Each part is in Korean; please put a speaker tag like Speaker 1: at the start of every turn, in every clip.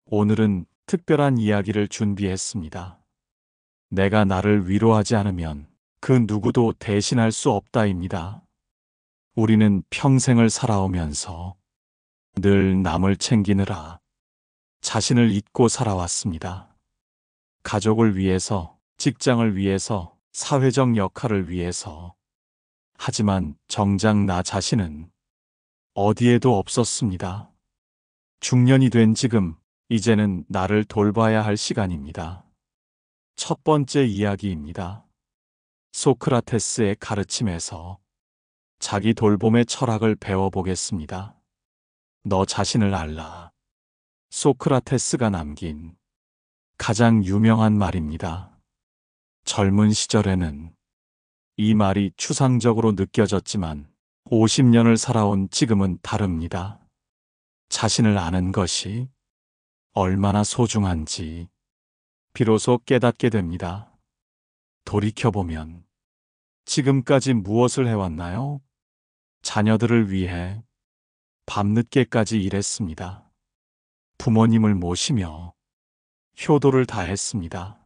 Speaker 1: 오늘은 특별한 이야기를 준비했습니다. 내가 나를 위로하지 않으면 그 누구도 대신할 수 없다입니다. 우리는 평생을 살아오면서 늘 남을 챙기느라 자신을 잊고 살아왔습니다. 가족을 위해서, 직장을 위해서, 사회적 역할을 위해서. 하지만 정작 나 자신은 어디에도 없었습니다. 중년이 된 지금, 이제는 나를 돌봐야 할 시간입니다. 첫 번째 이야기입니다. 소크라테스의 가르침에서 자기 돌봄의 철학을 배워보겠습니다. 너 자신을 알라. 소크라테스가 남긴 가장 유명한 말입니다. 젊은 시절에는 이 말이 추상적으로 느껴졌지만 50년을 살아온 지금은 다릅니다. 자신을 아는 것이 얼마나 소중한지 비로소 깨닫게 됩니다. 돌이켜보면 지금까지 무엇을 해왔나요? 자녀들을 위해 밤늦게까지 일했습니다. 부모님을 모시며 효도를 다했습니다.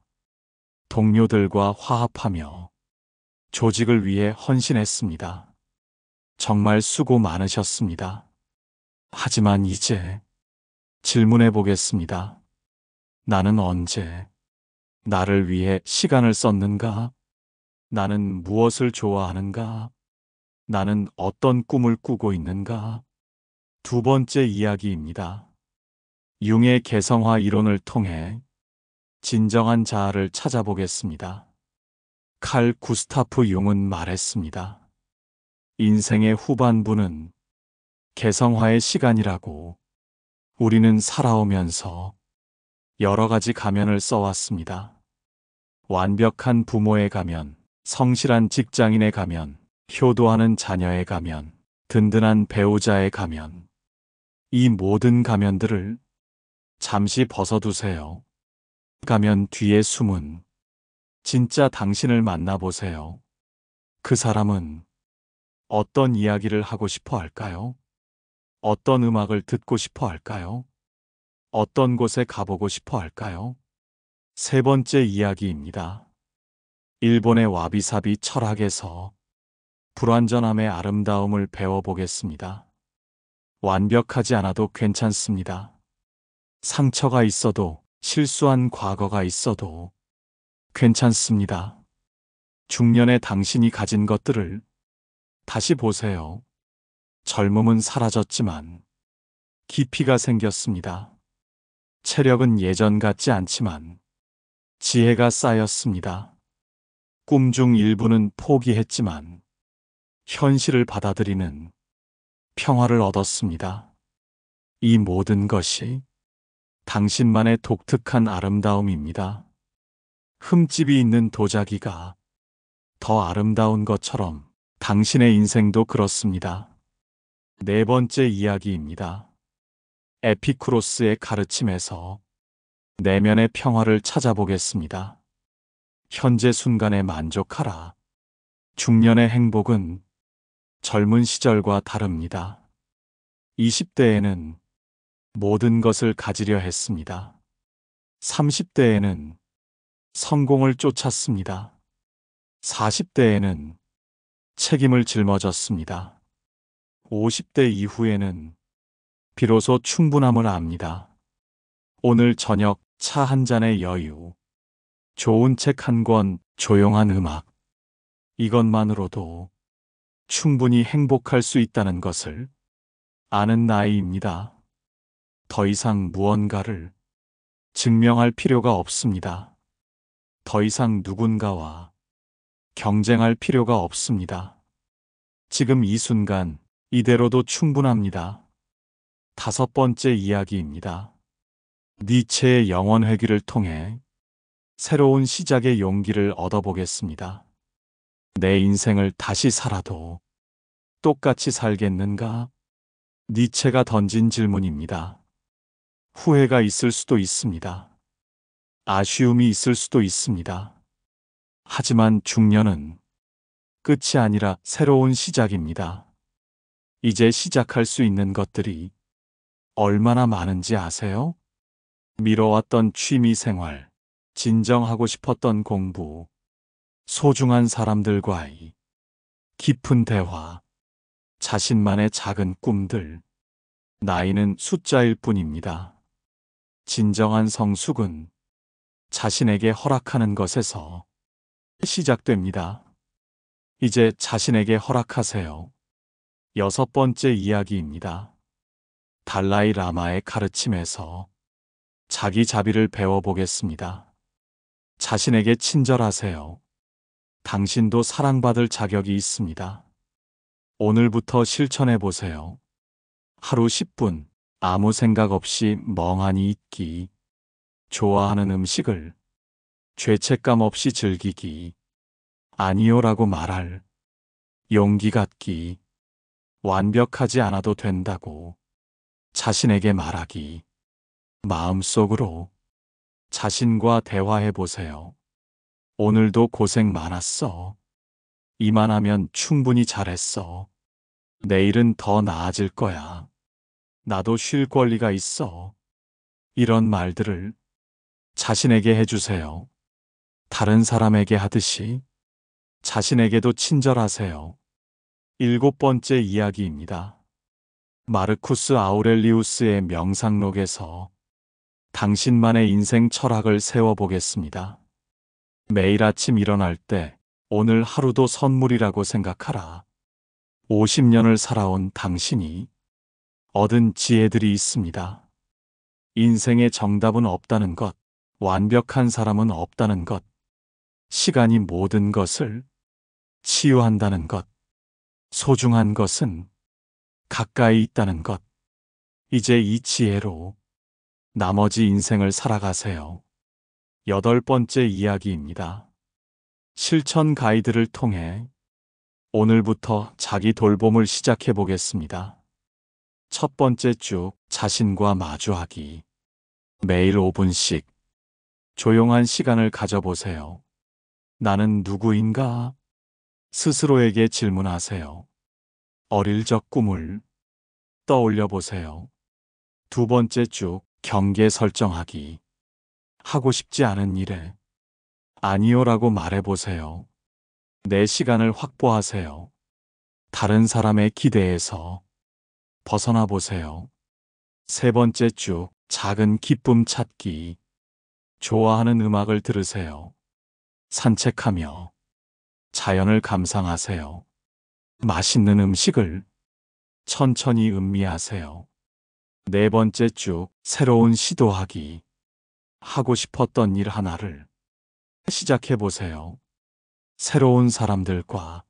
Speaker 1: 동료들과 화합하며 조직을 위해 헌신했습니다. 정말 수고 많으셨습니다. 하지만 이제 질문해 보겠습니다. 나는 언제 나를 위해 시간을 썼는가? 나는 무엇을 좋아하는가? 나는 어떤 꿈을 꾸고 있는가? 두 번째 이야기입니다. 융의 개성화 이론을 통해 진정한 자아를 찾아보겠습니다. 칼 구스타프 융은 말했습니다. 인생의 후반부는 개성화의 시간이라고. 우리는 살아오면서 여러 가지 가면을 써왔습니다. 완벽한 부모의 가면, 성실한 직장인의 가면, 효도하는 자녀의 가면, 든든한 배우자의 가면. 이 모든 가면들을 잠시 벗어두세요. 가면 뒤에 숨은 진짜 당신을 만나보세요. 그 사람은 어떤 이야기를 하고 싶어 할까요? 어떤 음악을 듣고 싶어 할까요? 어떤 곳에 가보고 싶어 할까요? 세 번째 이야기입니다. 일본의 와비사비 철학에서 불완전함의 아름다움을 배워보겠습니다. 완벽하지 않아도 괜찮습니다. 상처가 있어도, 실수한 과거가 있어도 괜찮습니다. 중년의 당신이 가진 것들을 다시 보세요. 젊음은 사라졌지만 깊이가 생겼습니다. 체력은 예전 같지 않지만 지혜가 쌓였습니다. 꿈 중 일부는 포기했지만 현실을 받아들이는 평화를 얻었습니다. 이 모든 것이 당신만의 독특한 아름다움입니다. 흠집이 있는 도자기가 더 아름다운 것처럼 당신의 인생도 그렇습니다. 네 번째 이야기입니다. 에피쿠로스의 가르침에서 내면의 평화를 찾아보겠습니다. 현재 순간에 만족하라. 중년의 행복은 젊은 시절과 다릅니다. 20대에는 모든 것을 가지려 했습니다. 30대에는 성공을 쫓았습니다. 40대에는 책임을 짊어졌습니다. 50대 이후에는 비로소 충분함을 압니다. 오늘 저녁 차 한 잔의 여유, 좋은 책 한 권, 조용한 음악. 이것만으로도 충분히 행복할 수 있다는 것을 아는 나이입니다. 더 이상 무언가를 증명할 필요가 없습니다. 더 이상 누군가와 경쟁할 필요가 없습니다. 지금 이 순간 이대로도 충분합니다. 다섯 번째 이야기입니다. 니체의 영원 회귀를 통해 새로운 시작의 용기를 얻어보겠습니다. 내 인생을 다시 살아도 똑같이 살겠는가? 니체가 던진 질문입니다. 후회가 있을 수도 있습니다. 아쉬움이 있을 수도 있습니다. 하지만 중년은 끝이 아니라 새로운 시작입니다. 이제 시작할 수 있는 것들이 얼마나 많은지 아세요? 미뤄왔던 취미 생활, 진정하고 싶었던 공부, 소중한 사람들과의 깊은 대화, 자신만의 작은 꿈들. 나이는 숫자일 뿐입니다. 진정한 성숙은 자신에게 허락하는 것에서 시작됩니다. 이제 자신에게 허락하세요. 6번째 이야기입니다. 달라이 라마의 가르침에서 자기 자비를 배워보겠습니다. 자신에게 친절하세요. 당신도 사랑받을 자격이 있습니다. 오늘부터 실천해 보세요. 하루 10분 아무 생각 없이 멍하니 있기, 좋아하는 음식을 죄책감 없이 즐기기, 아니요라고 말할 용기 갖기, 완벽하지 않아도 된다고 자신에게 말하기, 마음속으로 자신과 대화해 보세요. 오늘도 고생 많았어. 이만하면 충분히 잘했어. 내일은 더 나아질 거야. 나도 쉴 권리가 있어. 이런 말들을 자신에게 해주세요. 다른 사람에게 하듯이 자신에게도 친절하세요. 7번째 이야기입니다. 마르쿠스 아우렐리우스의 명상록에서 당신만의 인생 철학을 세워보겠습니다. 매일 아침 일어날 때 오늘 하루도 선물이라고 생각하라. 50년을 살아온 당신이 얻은 지혜들이 있습니다. 인생의 정답은 없다는 것, 완벽한 사람은 없다는 것, 시간이 모든 것을 치유한다는 것, 소중한 것은 가까이 있다는 것. 이제 이 지혜로 나머지 인생을 살아가세요. 8번째 이야기입니다. 실천 가이드를 통해 오늘부터 자기 돌봄을 시작해 보겠습니다. 첫 번째 쭉 자신과 마주하기. 매일 5분씩 조용한 시간을 가져보세요. 나는 누구인가? 스스로에게 질문하세요. 어릴 적 꿈을 떠올려 보세요. 두 번째 쭉 경계 설정하기. 하고 싶지 않은 일에 아니요라고 말해보세요. 내 시간을 확보하세요. 다른 사람의 기대에서 벗어나 보세요. 세 번째 쭉 작은 기쁨 찾기. 좋아하는 음악을 들으세요. 산책하며 자연을 감상하세요. 맛있는 음식을 천천히 음미하세요. 네 번째 쭉 새로운 시도하기. 하고 싶었던 일 하나를 시작해 보세요. 새로운 사람들과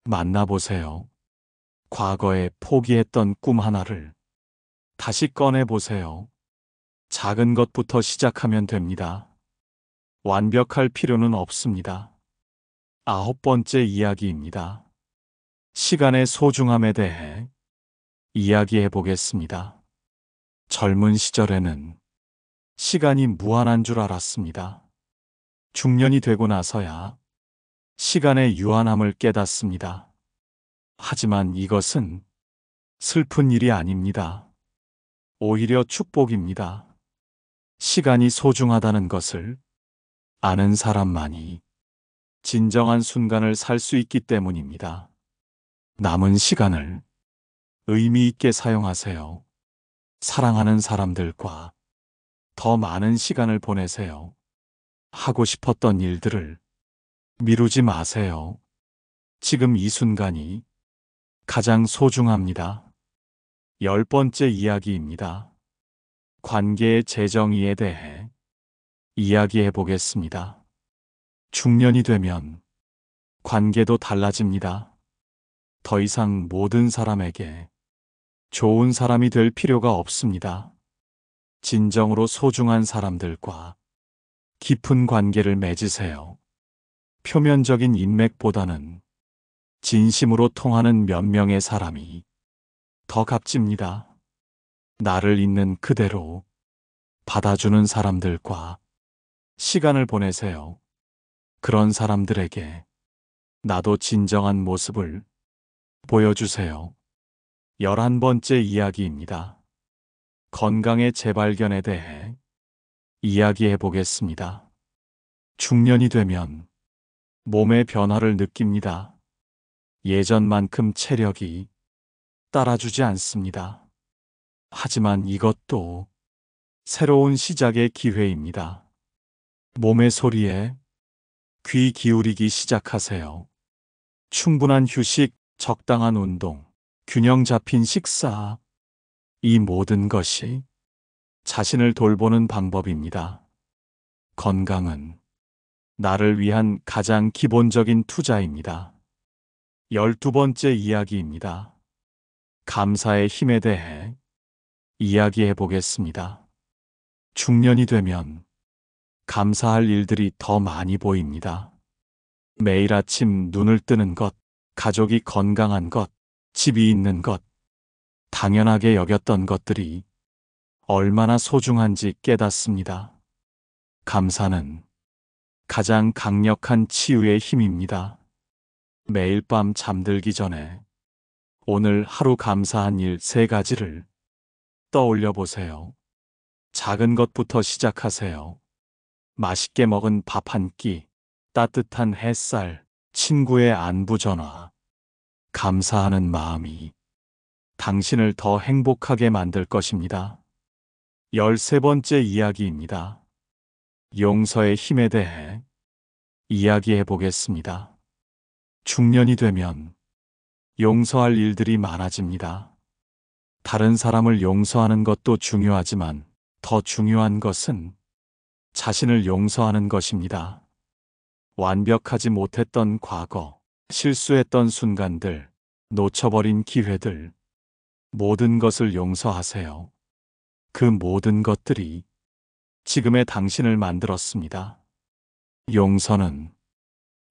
Speaker 1: 만나보세요. 과거에 포기했던 꿈 하나를 다시 꺼내 보세요. 작은 것부터 시작하면 됩니다. 완벽할 필요는 없습니다. 9번째 이야기입니다. 시간의 소중함에 대해 이야기해 보겠습니다. 젊은 시절에는 시간이 무한한 줄 알았습니다. 중년이 되고 나서야 시간의 유한함을 깨닫습니다. 하지만 이것은 슬픈 일이 아닙니다. 오히려 축복입니다. 시간이 소중하다는 것을 아는 사람만이 진정한 순간을 살 수 있기 때문입니다. 남은 시간을 의미 있게 사용하세요. 사랑하는 사람들과 더 많은 시간을 보내세요. 하고 싶었던 일들을 미루지 마세요. 지금 이 순간이 가장 소중합니다. 10번째 이야기입니다. 관계의 재정의에 대해 이야기해 보겠습니다. 중년이 되면 관계도 달라집니다. 더 이상 모든 사람에게 좋은 사람이 될 필요가 없습니다. 진정으로 소중한 사람들과 깊은 관계를 맺으세요. 표면적인 인맥보다는 진심으로 통하는 몇 명의 사람이 더 값집니다. 나를 있는 그대로 받아주는 사람들과 시간을 보내세요. 그런 사람들에게 나도 진정한 모습을 보여주세요. 11번째 이야기입니다. 건강의 재발견에 대해 이야기해 보겠습니다. 중년이 되면 몸의 변화를 느낍니다. 예전만큼 체력이 따라주지 않습니다. 하지만 이것도 새로운 시작의 기회입니다. 몸의 소리에 귀 기울이기 시작하세요. 충분한 휴식, 적당한 운동, 균형 잡힌 식사, 이 모든 것이 자신을 돌보는 방법입니다. 건강은 나를 위한 가장 기본적인 투자입니다. 12번째 이야기입니다. 감사의 힘에 대해 이야기해 보겠습니다. 중년이 되면 감사할 일들이 더 많이 보입니다. 매일 아침 눈을 뜨는 것, 가족이 건강한 것, 집이 있는 것, 당연하게 여겼던 것들이 얼마나 소중한지 깨닫습니다. 감사는 가장 강력한 치유의 힘입니다. 매일 밤 잠들기 전에 오늘 하루 감사한 일 3가지를 떠올려 보세요. 작은 것부터 시작하세요. 맛있게 먹은 밥 한 끼, 따뜻한 햇살, 친구의 안부 전화. 감사하는 마음이 당신을 더 행복하게 만들 것입니다. 13번째 이야기입니다. 용서의 힘에 대해 이야기해 보겠습니다. 중년이 되면 용서할 일들이 많아집니다. 다른 사람을 용서하는 것도 중요하지만 더 중요한 것은 자신을 용서하는 것입니다. 완벽하지 못했던 과거, 실수했던 순간들, 놓쳐버린 기회들, 모든 것을 용서하세요. 그 모든 것들이 지금의 당신을 만들었습니다. 용서는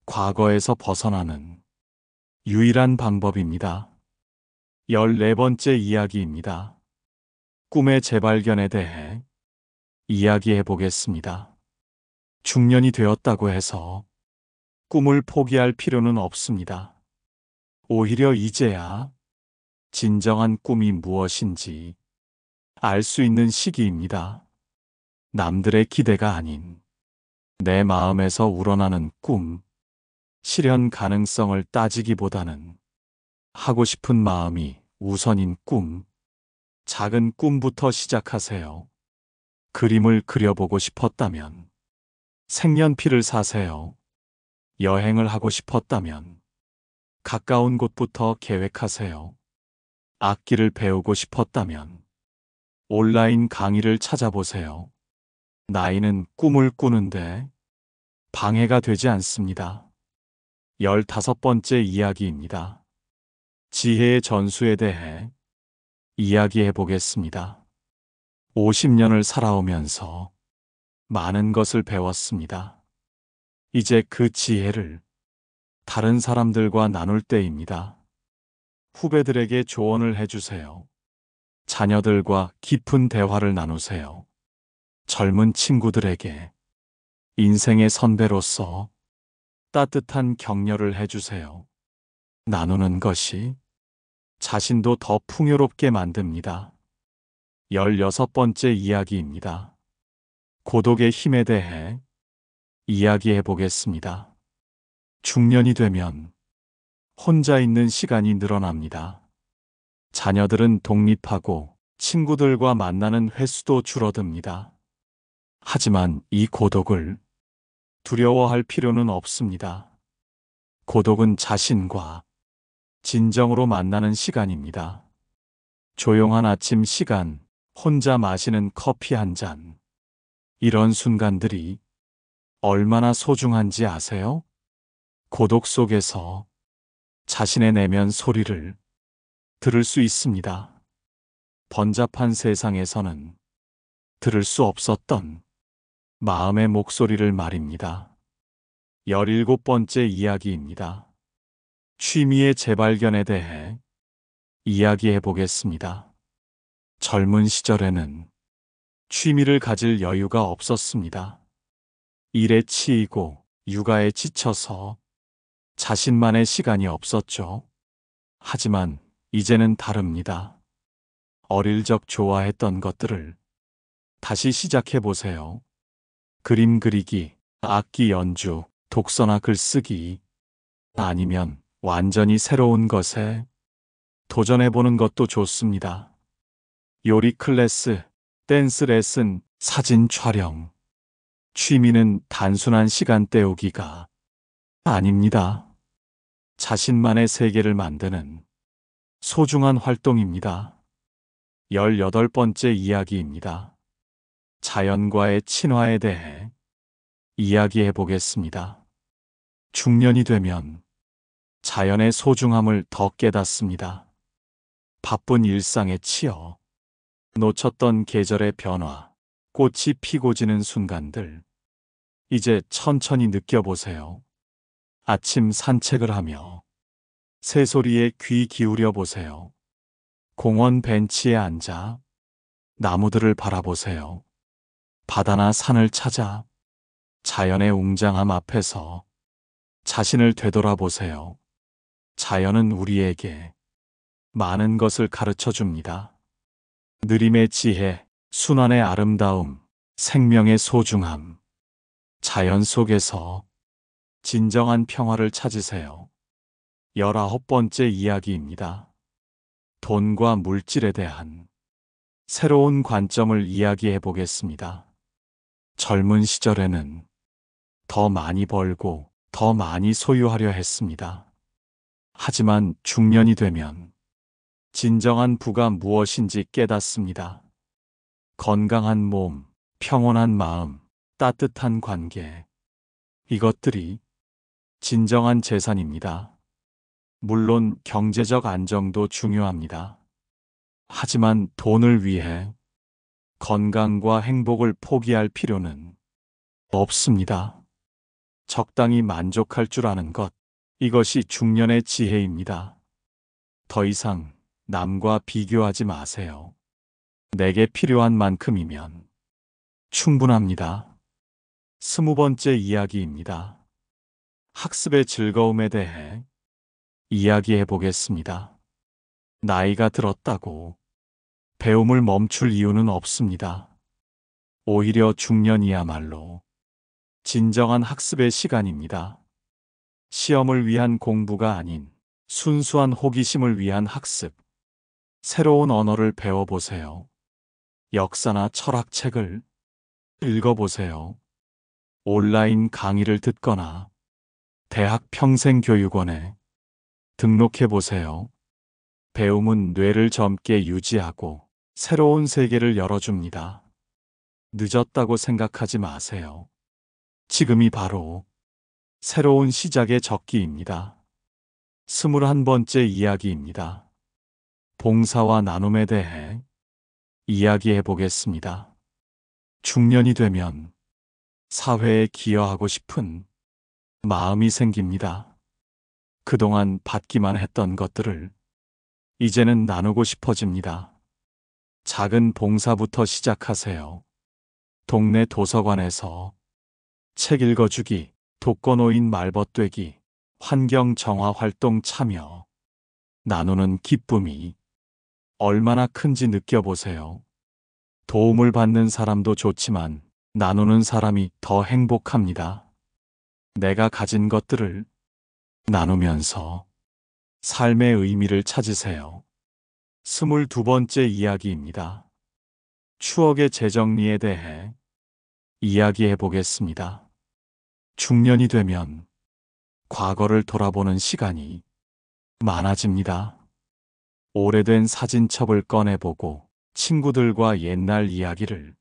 Speaker 1: 과거에서 벗어나는 유일한 방법입니다. 14번째 이야기입니다. 꿈의 재발견에 대해 이야기해 보겠습니다. 중년이 되었다고 해서 꿈을 포기할 필요는 없습니다. 오히려 이제야 진정한 꿈이 무엇인지 알 수 있는 시기입니다. 남들의 기대가 아닌 내 마음에서 우러나는 꿈, 실현 가능성을 따지기보다는 하고 싶은 마음이 우선인 꿈, 작은 꿈부터 시작하세요. 그림을 그려보고 싶었다면 색연필을 사세요. 여행을 하고 싶었다면 가까운 곳부터 계획하세요. 악기를 배우고 싶었다면 온라인 강의를 찾아보세요. 나이는 꿈을 꾸는데 방해가 되지 않습니다. 15번째 이야기입니다. 지혜의 전수에 대해 이야기해 보겠습니다. 50년을 살아오면서 많은 것을 배웠습니다. 이제 그 지혜를 다른 사람들과 나눌 때입니다. 후배들에게 조언을 해주세요. 자녀들과 깊은 대화를 나누세요. 젊은 친구들에게 인생의 선배로서 따뜻한 격려를 해주세요. 나누는 것이 자신도 더 풍요롭게 만듭니다. 16번째 이야기입니다. 고독의 힘에 대해 이야기해 보겠습니다. 중년이 되면 혼자 있는 시간이 늘어납니다. 자녀들은 독립하고 친구들과 만나는 횟수도 줄어듭니다. 하지만 이 고독을 두려워할 필요는 없습니다. 고독은 자신과 진정으로 만나는 시간입니다. 조용한 아침 시간, 혼자 마시는 커피 한 잔. 이런 순간들이 얼마나 소중한지 아세요? 고독 속에서 자신의 내면 소리를 들을 수 있습니다. 번잡한 세상에서는 들을 수 없었던 마음의 목소리를 말입니다. 17번째 이야기입니다. 취미의 재발견에 대해 이야기해 보겠습니다. 젊은 시절에는 취미를 가질 여유가 없었습니다. 일에 치이고 육아에 지쳐서 자신만의 시간이 없었죠. 하지만 이제는 다릅니다. 어릴 적 좋아했던 것들을 다시 시작해 보세요. 그림 그리기, 악기 연주, 독서나 글쓰기, 아니면 완전히 새로운 것에 도전해보는 것도 좋습니다. 요리 클래스, 댄스 레슨, 사진 촬영. 취미는 단순한 시간 때우기가 아닙니다. 자신만의 세계를 만드는 소중한 활동입니다. 18번째 이야기입니다. 자연과의 친화에 대해 이야기해 보겠습니다. 중년이 되면 자연의 소중함을 더 깨닫습니다. 바쁜 일상에 치여 놓쳤던 계절의 변화, 꽃이 피고 지는 순간들, 이제 천천히 느껴보세요. 아침 산책을 하며 새소리에 귀 기울여 보세요. 공원 벤치에 앉아 나무들을 바라보세요. 바다나 산을 찾아 자연의 웅장함 앞에서 자신을 되돌아보세요. 자연은 우리에게 많은 것을 가르쳐 줍니다. 느림의 지혜, 순환의 아름다움, 생명의 소중함. 자연 속에서 진정한 평화를 찾으세요. 19번째 이야기입니다. 돈과 물질에 대한 새로운 관점을 이야기해 보겠습니다. 젊은 시절에는 더 많이 벌고 더 많이 소유하려 했습니다. 하지만 중년이 되면 진정한 부가 무엇인지 깨닫습니다. 건강한 몸, 평온한 마음, 따뜻한 관계. 이것들이 진정한 재산입니다. 물론 경제적 안정도 중요합니다. 하지만 돈을 위해 건강과 행복을 포기할 필요는 없습니다. 적당히 만족할 줄 아는 것, 이것이 중년의 지혜입니다. 더 이상 남과 비교하지 마세요. 내게 필요한 만큼이면 충분합니다. 20번째 이야기입니다. 학습의 즐거움에 대해 이야기해 보겠습니다. 나이가 들었다고 배움을 멈출 이유는 없습니다. 오히려 중년이야말로 진정한 학습의 시간입니다. 시험을 위한 공부가 아닌 순수한 호기심을 위한 학습. 새로운 언어를 배워보세요. 역사나 철학책을 읽어보세요. 온라인 강의를 듣거나 대학 평생교육원에 등록해보세요. 배움은 뇌를 젊게 유지하고 새로운 세계를 열어줍니다. 늦었다고 생각하지 마세요. 지금이 바로 새로운 시작의 적기입니다. 21번째 이야기입니다. 봉사와 나눔에 대해 이야기해 보겠습니다. 중년이 되면 사회에 기여하고 싶은 마음이 생깁니다. 그동안 받기만 했던 것들을 이제는 나누고 싶어집니다. 작은 봉사부터 시작하세요. 동네 도서관에서 책 읽어주기, 독거노인 말벗되기, 환경 정화 활동 참여. 나누는 기쁨이 얼마나 큰지 느껴보세요. 도움을 받는 사람도 좋지만 나누는 사람이 더 행복합니다. 내가 가진 것들을 나누면서 삶의 의미를 찾으세요. 22번째 이야기입니다. 추억의 재정리에 대해 이야기해 보겠습니다. 중년이 되면 과거를 돌아보는 시간이 많아집니다. 오래된 사진첩을 꺼내보고 친구들과 옛날 이야기를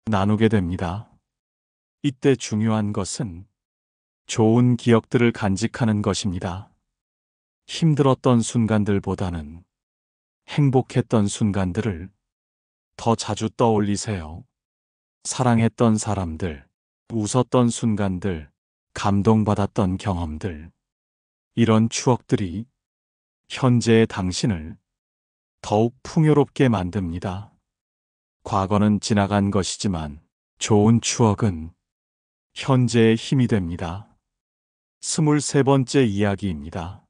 Speaker 1: 나누게 됩니다. 이때 중요한 것은 좋은 기억들을 간직하는 것입니다. 힘들었던 순간들보다는 행복했던 순간들을 더 자주 떠올리세요. 사랑했던 사람들, 웃었던 순간들, 감동받았던 경험들. 이런 추억들이 현재의 당신을 더욱 풍요롭게 만듭니다. 과거는 지나간 것이지만 좋은 추억은 현재의 힘이 됩니다. 23번째 이야기입니다.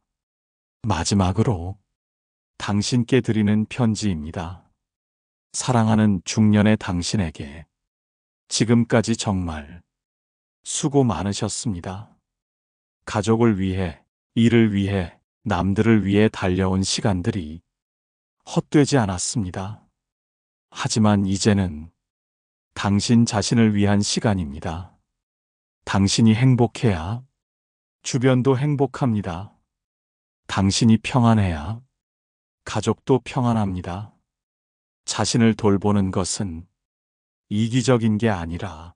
Speaker 1: 마지막으로 당신께 드리는 편지입니다. 사랑하는 중년의 당신에게 지금까지 정말 수고 많으셨습니다. 가족을 위해, 일을 위해, 남들을 위해 달려온 시간들이 헛되지 않았습니다. 하지만 이제는 당신 자신을 위한 시간입니다. 당신이 행복해야 주변도 행복합니다. 당신이 평안해야 가족도 평안합니다. 자신을 돌보는 것은 이기적인 게 아니라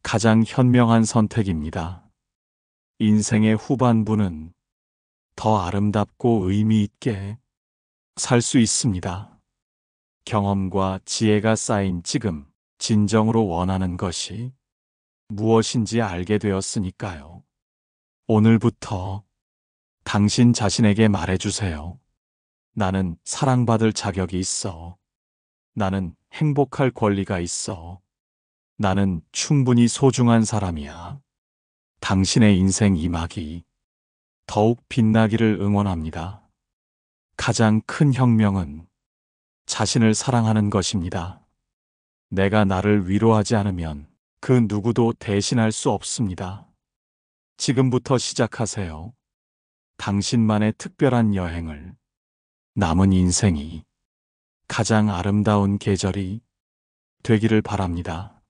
Speaker 1: 가장 현명한 선택입니다. 인생의 후반부는 더 아름답고 의미 있게 살 수 있습니다. 경험과 지혜가 쌓인 지금 진정으로 원하는 것이 무엇인지 알게 되었으니까요. 오늘부터 당신 자신에게 말해주세요. 나는 사랑받을 자격이 있어. 나는 행복할 권리가 있어. 나는 충분히 소중한 사람이야. 당신의 인생 이막이 더욱 빛나기를 응원합니다. 가장 큰 혁명은 자신을 사랑하는 것입니다. 내가 나를 위로하지 않으면 그 누구도 대신할 수 없습니다. 지금부터 시작하세요. 당신만의 특별한 여행을. 남은 인생이 가장 아름다운 계절이 되기를 바랍니다.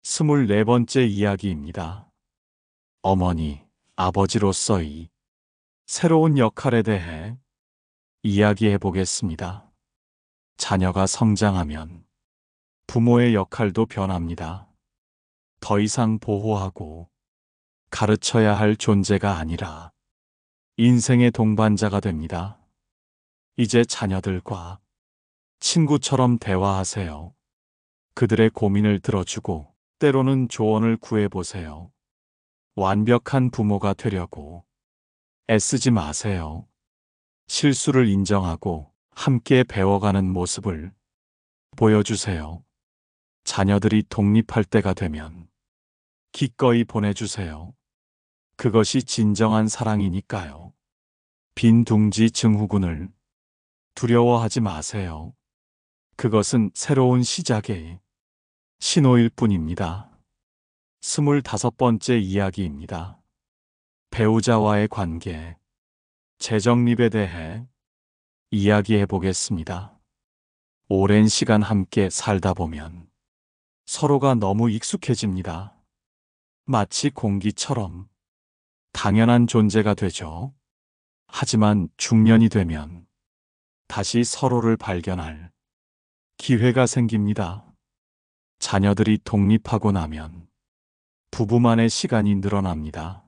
Speaker 1: 24번째 이야기입니다. 어머니, 아버지로서의 새로운 역할에 대해 이야기해 보겠습니다. 자녀가 성장하면 부모의 역할도 변합니다. 더 이상 보호하고 가르쳐야 할 존재가 아니라 인생의 동반자가 됩니다. 이제 자녀들과 친구처럼 대화하세요. 그들의 고민을 들어주고 때로는 조언을 구해보세요. 완벽한 부모가 되려고 애쓰지 마세요. 실수를 인정하고 함께 배워가는 모습을 보여주세요. 자녀들이 독립할 때가 되면 기꺼이 보내주세요. 그것이 진정한 사랑이니까요. 빈 둥지 증후군을 두려워하지 마세요. 그것은 새로운 시작의 신호일 뿐입니다. 25번째 이야기입니다. 배우자와의 관계, 재정립에 대해 이야기해 보겠습니다. 오랜 시간 함께 살다 보면 서로가 너무 익숙해집니다. 마치 공기처럼 당연한 존재가 되죠. 하지만 중년이 되면 다시 서로를 발견할 기회가 생깁니다. 자녀들이 독립하고 나면 부부만의 시간이 늘어납니다.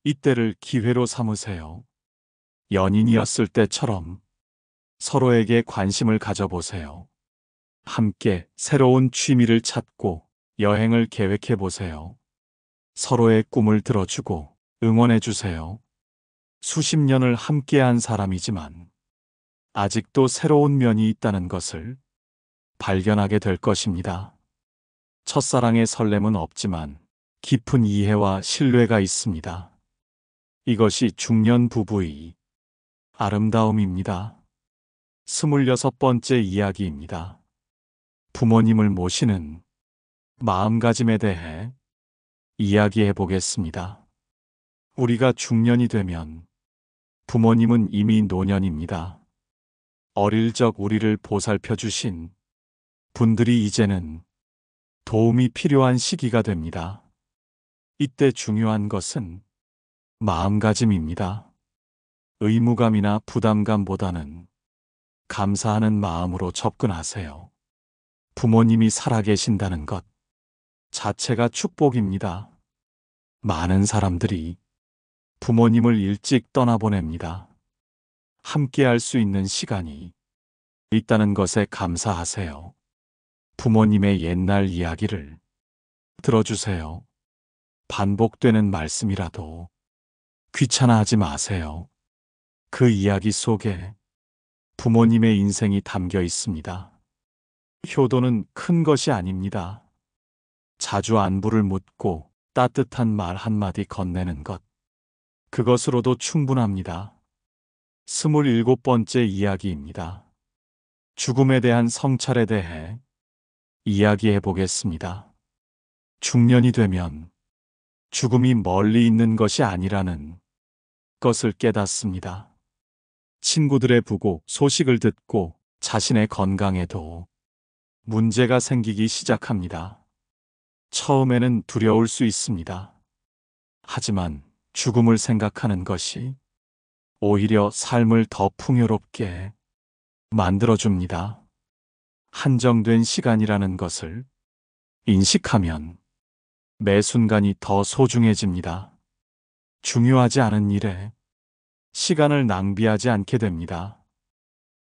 Speaker 1: 이때를 기회로 삼으세요. 연인이었을 때처럼 서로에게 관심을 가져보세요. 함께 새로운 취미를 찾고 여행을 계획해 보세요. 서로의 꿈을 들어주고 응원해 주세요. 수십 년을 함께한 사람이지만 아직도 새로운 면이 있다는 것을 발견하게 될 것입니다. 첫사랑의 설렘은 없지만 깊은 이해와 신뢰가 있습니다. 이것이 중년 부부의 아름다움입니다. 26번째 이야기입니다. 부모님을 모시는 마음가짐에 대해 이야기해 보겠습니다. 우리가 중년이 되면 부모님은 이미 노년입니다. 어릴 적 우리를 보살펴 주신 분들이 이제는 도움이 필요한 시기가 됩니다. 이때 중요한 것은 마음가짐입니다. 의무감이나 부담감보다는 감사하는 마음으로 접근하세요. 부모님이 살아계신다는 것 자체가 축복입니다. 많은 사람들이 부모님을 일찍 떠나보냅니다. 함께 할 수 있는 시간이 있다는 것에 감사하세요. 부모님의 옛날 이야기를 들어주세요. 반복되는 말씀이라도 귀찮아하지 마세요. 그 이야기 속에 부모님의 인생이 담겨 있습니다. 효도는 큰 것이 아닙니다. 자주 안부를 묻고 따뜻한 말 한마디 건네는 것. 그것으로도 충분합니다. 27번째 이야기입니다. 죽음에 대한 성찰에 대해 이야기해 보겠습니다. 중년이 되면 죽음이 멀리 있는 것이 아니라는 것을 깨닫습니다. 친구들의 부고 소식을 듣고 자신의 건강에도 문제가 생기기 시작합니다. 처음에는 두려울 수 있습니다. 하지만 죽음을 생각하는 것이 오히려 삶을 더 풍요롭게 만들어줍니다. 한정된 시간이라는 것을 인식하면 매 순간이 더 소중해집니다. 중요하지 않은 일에 시간을 낭비하지 않게 됩니다.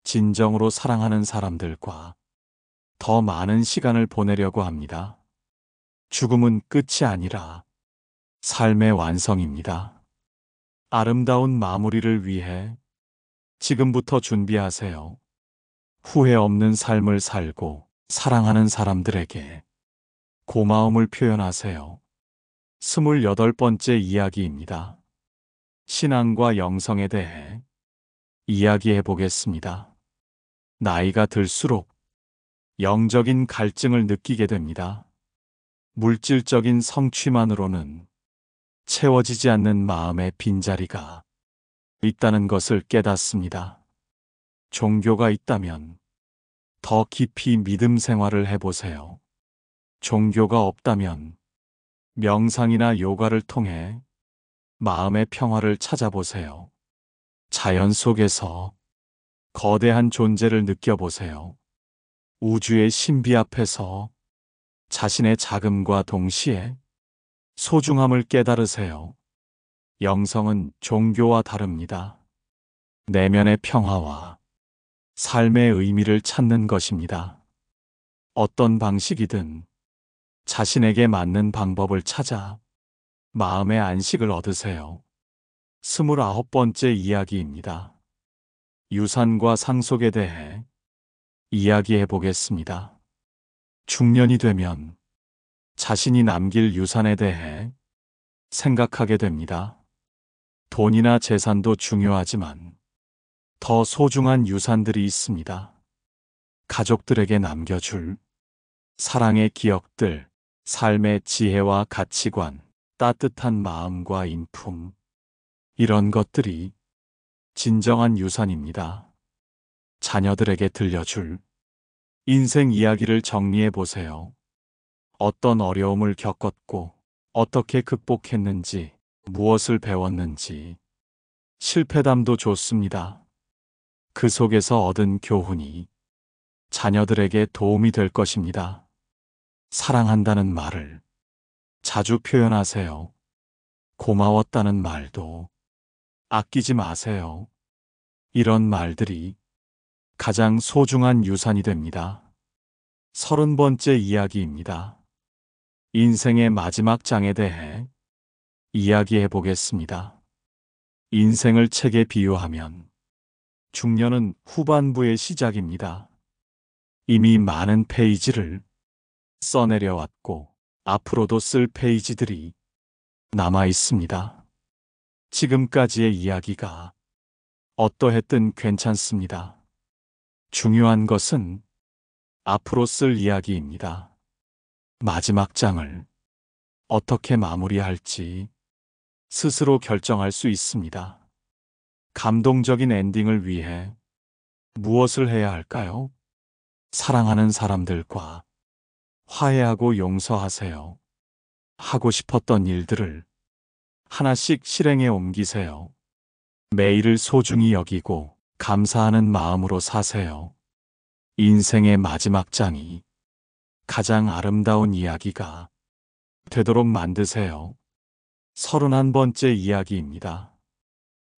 Speaker 1: 진정으로 사랑하는 사람들과 더 많은 시간을 보내려고 합니다. 죽음은 끝이 아니라 삶의 완성입니다. 아름다운 마무리를 위해 지금부터 준비하세요. 후회 없는 삶을 살고 사랑하는 사람들에게 고마움을 표현하세요. 28번째 이야기입니다. 신앙과 영성에 대해 이야기해 보겠습니다. 나이가 들수록 영적인 갈증을 느끼게 됩니다. 물질적인 성취만으로는 채워지지 않는 마음의 빈자리가 있다는 것을 깨닫습니다. 종교가 있다면 더 깊이 믿음 생활을 해보세요. 종교가 없다면 명상이나 요가를 통해 마음의 평화를 찾아보세요. 자연 속에서 거대한 존재를 느껴보세요. 우주의 신비 앞에서 자신의 작음과 동시에 소중함을 깨달으세요. 영성은 종교와 다릅니다. 내면의 평화와 삶의 의미를 찾는 것입니다. 어떤 방식이든 자신에게 맞는 방법을 찾아 마음의 안식을 얻으세요. 29번째 이야기입니다. 유산과 상속에 대해 이야기해 보겠습니다. 중년이 되면 자신이 남길 유산에 대해 생각하게 됩니다. 돈이나 재산도 중요하지만 더 소중한 유산들이 있습니다. 가족들에게 남겨줄 사랑의 기억들, 삶의 지혜와 가치관, 따뜻한 마음과 인품, 이런 것들이 진정한 유산입니다. 자녀들에게 들려줄 인생 이야기를 정리해 보세요. 어떤 어려움을 겪었고 어떻게 극복했는지, 무엇을 배웠는지, 실패담도 좋습니다. 그 속에서 얻은 교훈이 자녀들에게 도움이 될 것입니다. 사랑한다는 말을 자주 표현하세요. 고마웠다는 말도 아끼지 마세요. 이런 말들이 가장 소중한 유산이 됩니다. 30번째 이야기입니다. 인생의 마지막 장에 대해 이야기해 보겠습니다. 인생을 책에 비유하면 중년은 후반부의 시작입니다. 이미 많은 페이지를 써내려왔고 앞으로도 쓸 페이지들이 남아 있습니다. 지금까지의 이야기가 어떠했든 괜찮습니다. 중요한 것은 앞으로 쓸 이야기입니다. 마지막 장을 어떻게 마무리할지 스스로 결정할 수 있습니다. 감동적인 엔딩을 위해 무엇을 해야 할까요? 사랑하는 사람들과 화해하고 용서하세요. 하고 싶었던 일들을 하나씩 실행에 옮기세요. 매일을 소중히 여기고 감사하는 마음으로 사세요. 인생의 마지막 장이 가장 아름다운 이야기가 되도록 만드세요. 31번째 이야기입니다.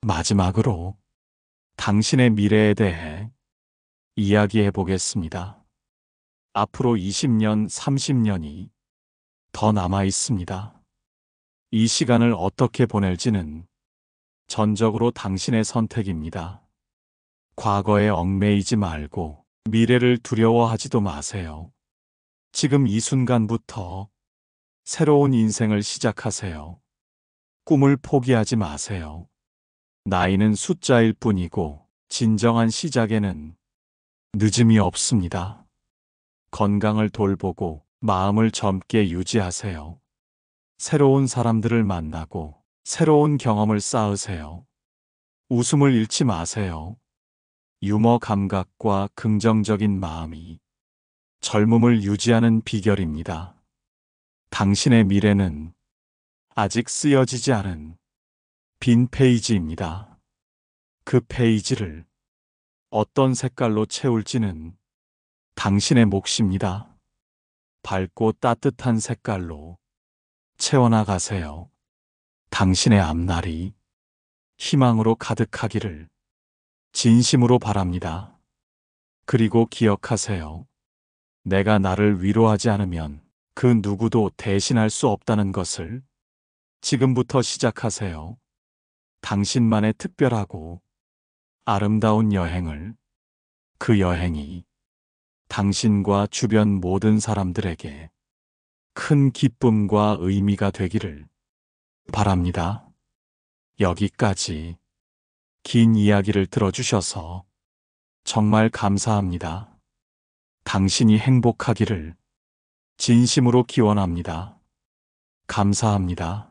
Speaker 1: 마지막으로 당신의 미래에 대해 이야기해 보겠습니다. 앞으로 20년, 30년이 더 남아 있습니다. 이 시간을 어떻게 보낼지는 전적으로 당신의 선택입니다. 과거에 얽매이지 말고 미래를 두려워하지도 마세요. 지금 이 순간부터 새로운 인생을 시작하세요. 꿈을 포기하지 마세요. 나이는 숫자일 뿐이고 진정한 시작에는 늦음이 없습니다. 건강을 돌보고 마음을 젊게 유지하세요. 새로운 사람들을 만나고 새로운 경험을 쌓으세요. 웃음을 잃지 마세요. 유머 감각과 긍정적인 마음이 젊음을 유지하는 비결입니다. 당신의 미래는 아직 쓰여지지 않은 빈 페이지입니다. 그 페이지를 어떤 색깔로 채울지는 당신의 몫입니다. 밝고 따뜻한 색깔로 채워나가세요. 당신의 앞날이 희망으로 가득하기를 진심으로 바랍니다. 그리고 기억하세요. 내가 나를 위로하지 않으면 그 누구도 대신할 수 없다는 것을 지금부터 시작하세요. 당신만의 특별하고 아름다운 여행을, 그 여행이 당신과 주변 모든 사람들에게 큰 기쁨과 의미가 되기를 바랍니다. 여기까지 긴 이야기를 들어주셔서 정말 감사합니다. 당신이 행복하기를 진심으로 기원합니다. 감사합니다.